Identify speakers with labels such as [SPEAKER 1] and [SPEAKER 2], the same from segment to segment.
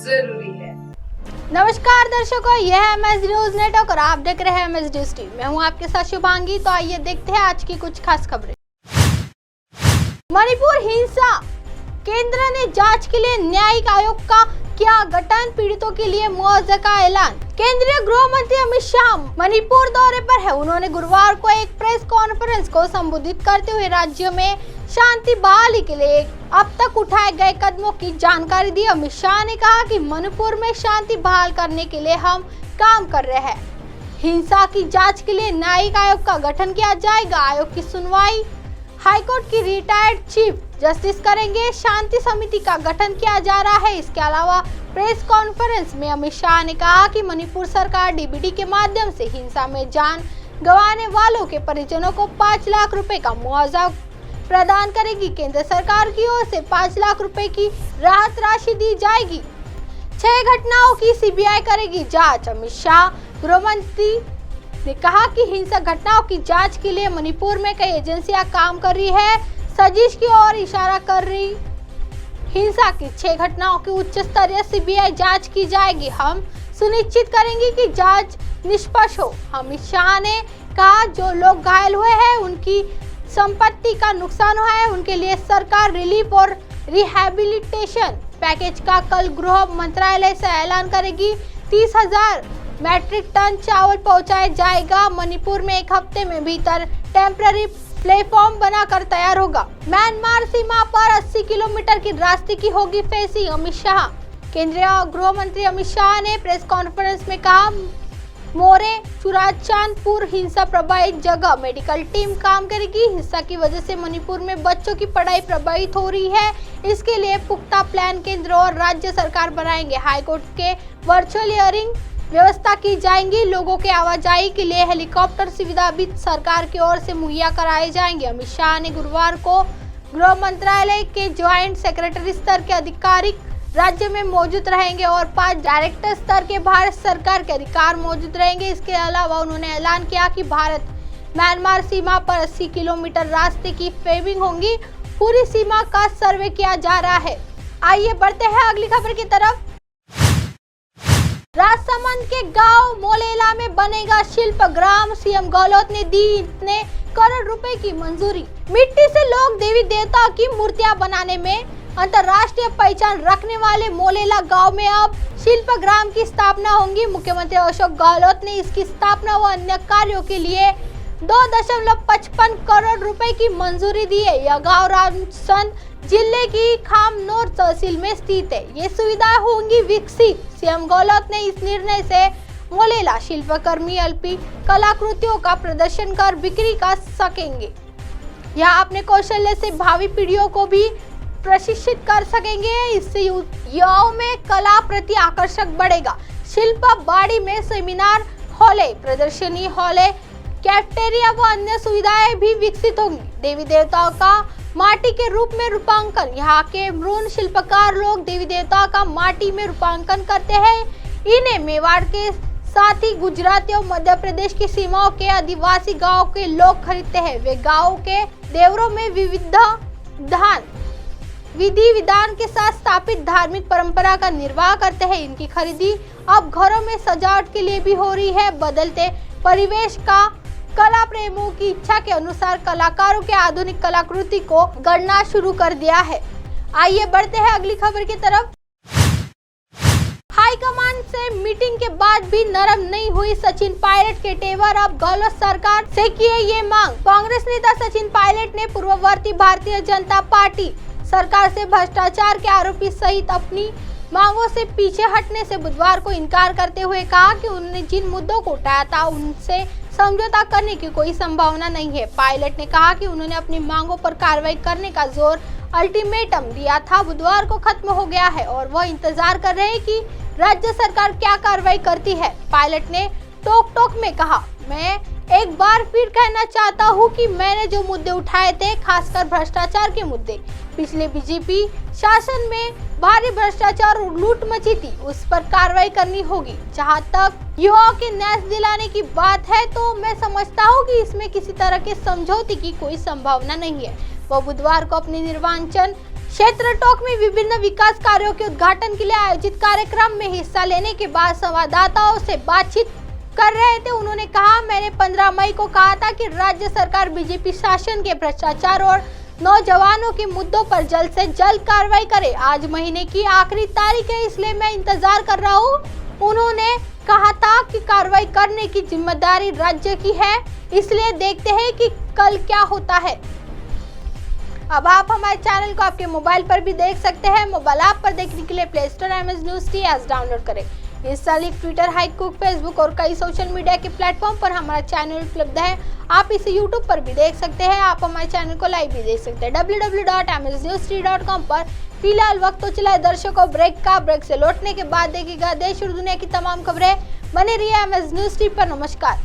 [SPEAKER 1] जरूरी है।
[SPEAKER 2] नमस्कार दर्शकों, यह है एमएस न्यूज नेटवर्क और आप देख रहे हैं एमएस न्यूज टीवी। मैं हूं आपके साथ शुभांगी। तो आइए देखते हैं आज की कुछ खास खबरें। मणिपुर हिंसा, केंद्र ने जांच के लिए न्यायिक आयोग का किया गठन, पीड़ितों के लिए मुआवजे का ऐलान। केंद्रीय गृह मंत्री अमित शाह मणिपुर दौरे पर है। उन्होंने गुरुवार को एक प्रेस कॉन्फ्रेंस को संबोधित करते हुए राज्य में शांति बहाली के लिए अब तक उठाए गए कदमों की जानकारी दी। अमित शाह ने कहा कि मणिपुर में शांति बहाल करने के लिए हम काम कर रहे हैं। हिंसा की जांच के लिए न्यायिक आयोग का गठन किया जाएगा। आयोग की सुनवाई हाईकोर्ट की रिटायर्ड चीफ जस्टिस करेंगे। शांति समिति का गठन किया जा रहा है। इसके अलावा प्रेस कॉन्फ्रेंस में अमित शाह ने कहा कि मणिपुर सरकार डीबीटी के माध्यम से हिंसा में जान गंवाने वालों के परिजनों को 5 लाख रुपए का मुआवजा प्रदान करेगी। केंद्र सरकार की ओर से 5 लाख रुपए की राहत राशि दी जाएगी। 6 घटनाओं की सीबीआई करेगी जांच। अमित शाह गृह मंत्री ने कहा कि हिंसक घटनाओं की जांच के लिए मणिपुर में कई एजेंसियां काम कर रही है। साजिश की ओर इशारा कर रही हिंसा की 6 घटनाओं की उच्च स्तरीय सीबीआई जांच की जाएगी। हम सुनिश्चित करेंगे कि जांच निष्पक्ष हो। अमित शाह ने कहा जो लोग घायल हुए हैं, उनकी संपत्ति का नुकसान हुआ है, उनके लिए सरकार रिलीफ और रिहैबिलिटेशन पैकेज का कल गृह मंत्रालय से ऐलान करेगी। 30,000 मैट्रिक टन चावल पहुंचाया जाएगा। मणिपुर में 1 हफ्ते में भीतर टेम्पररी प्लेटफॉर्म बनाकर तैयार होगा। म्यांमार सीमा पर 80 किलोमीटर की रास्ते की होगी फेंसिंग। अमित शाह, केंद्रीय गृह मंत्री अमित शाह ने प्रेस कॉन्फ्रेंस में कहा मोरे चुराचांदपुर हिंसा प्रभावित जगह मेडिकल टीम काम करेगी। हिंसा की वजह से मणिपुर में बच्चों की पढ़ाई प्रभावित हो रही है। इसके लिए पुख्ता प्लान केंद्र और राज्य सरकार बनाएंगे। हाईकोर्ट के वर्चुअल हियरिंग व्यवस्था की जाएंगी। लोगों के आवाजाही के लिए हेलीकॉप्टर सुविधा भी सरकार की ओर से मुहैया कराए जाएंगे। अमित शाह ने गुरुवार को गृह मंत्रालय के ज्वाइंट सेक्रेटरी स्तर के अधिकारी राज्य में मौजूद रहेंगे और 5 डायरेक्टर स्तर के भारत सरकार के अधिकार मौजूद रहेंगे। इसके अलावा उन्होंने ऐलान किया कि भारत म्यांमार सीमा पर 80 किलोमीटर रास्ते की फेंसिंग होगी। पूरी सीमा का सर्वे किया जा रहा है। आइए बढ़ते हैं अगली खबर की तरफ। राजसमंद के गांव मोलेला में बनेगा शिल्प ग्राम। सीएम गहलोत ने दी इतने करोड़ रुपए की मंजूरी। मिट्टी से लोग देवी देवता की मूर्तियां बनाने में अंतर्राष्ट्रीय पहचान रखने वाले मोलेला गांव में अब शिल्प ग्राम की स्थापना होगी। मुख्यमंत्री अशोक गहलोत ने इसकी स्थापना व अन्य कार्यों के लिए 2.55 करोड़ रुपए की मंजूरी दी है। यह गांव राजसमंद जिले की खामनोर तहसील में स्थित है। ये सुविधाएं होंगी विकसित। सीएम गहलोत ने इस निर्णय से मोलेला शिल्पकर्मी अल्पी कलाकृतियों का प्रदर्शन कर बिक्री कर सकेंगे। यहाँ अपने कौशल्य से भावी पीढ़ियों को भी प्रशिक्षित कर सकेंगे। इससे युवाओं में कला प्रति आकर्षक बढ़ेगा। शिल्प बाड़ी में सेमिनार हॉले, प्रदर्शनी हॉले, कैफेटेरिया व अन्य सुविधाएं भी विकसित होंगी। देवी देवताओं का माटी के रूप में रूपांकन। यहाँ के मृण शिल्पकार लोग देवी देवता का माटी में रूपांकन करते हैं। इन्हें मेवाड़ के साथ ही गुजराती और मध्य प्रदेश की सीमाओं के आदिवासी गांव के लोग खरीदते हैं। वे गांव के देवरों में विधि विधान के साथ स्थापित धार्मिक परंपरा का निर्वाह करते हैं। इनकी खरीदी अब घरों में सजावट के लिए भी हो रही है। बदलते परिवेश का कला प्रेमियों की इच्छा के अनुसार कलाकारों के आधुनिक कलाकृति को गढ़ना शुरू कर दिया है। आइए बढ़ते हैं अगली खबर की तरफ। हाईकमान से मीटिंग के बाद भी नरम नहीं हुई सचिन पायलट के तेवर। अब गहलोत सरकार से किए ये मांग। कांग्रेस नेता सचिन पायलट ने पूर्ववर्ती भारतीय जनता पार्टी सरकार से भ्रष्टाचार के आरोपी सहित अपनी मांगों से पीछे हटने से बुधवार को इनकार करते हुए कहा कि उन्होंने जिन मुद्दों को उठाया था उनसे समझौता करने की कोई संभावना नहीं है। पायलट ने कहा कि उन्होंने अपनी मांगों पर कार्रवाई करने का जोर अल्टीमेटम दिया था, बुधवार को खत्म हो गया है और वह इंतजार कर रहे हैं कि राज्य सरकार क्या कार्रवाई करती है। पायलट ने टोक में कहा, मैं एक बार फिर कहना चाहता हूं कि मैंने जो मुद्दे उठाए थे, खासकर भ्रष्टाचार के मुद्दे, पिछले बीजेपी शासन में भारी भ्रष्टाचार और लूट मची थी, उस पर कार्रवाई करनी होगी। जहां तक युवाओं के न्याय दिलाने की बात है तो मैं समझता हूं कि इसमें किसी तरह के समझौते की कोई संभावना नहीं है। वह बुधवार को अपने निर्वाचन क्षेत्र टॉक में विभिन्न विकास कार्यों के उद्घाटन के लिए आयोजित कार्यक्रम में हिस्सा लेने के बाद संवाददाताओं से बातचीत कर रहे थे। उन्होंने कहा, मैंने 15 मई को कहा था कि राज्य सरकार बीजेपी शासन के भ्रष्टाचार और नौजवानों के मुद्दों पर जल्द से जल्द कार्रवाई करे। आज महीने की आखिरी तारीख है, इसलिए मैं इंतजार कर रहा हूँ। उन्होंने कहा था कि कार्रवाई करने की जिम्मेदारी राज्य की है, इसलिए देखते हैं कि कल क्या होता है। अब आप हमारे चैनल को आपके मोबाइल पर भी देख सकते हैं। मोबाइल ऐप पर देखने के लिए play store MS News T app download करें। इस साल ट्विटर, हाइकुक, फेसबुक और कई सोशल मीडिया के प्लेटफॉर्म पर हमारा चैनल उपलब्ध है। आप इसे यूट्यूब पर भी देख सकते हैं। आप हमारे चैनल को लाइव भी देख सकते हैं www.msnewstea.com पर। फिलहाल वक्त तो चला है दर्शकों ब्रेक का। ब्रेक से लौटने के बाद देखिएगा देश और दुनिया की तमाम खबरें। बने रहिए MS News टी पर। नमस्कार।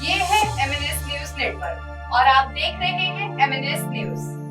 [SPEAKER 1] ये है MNS न्यूज नेटवर्क और आप देख रहे हैं MNS न्यूज।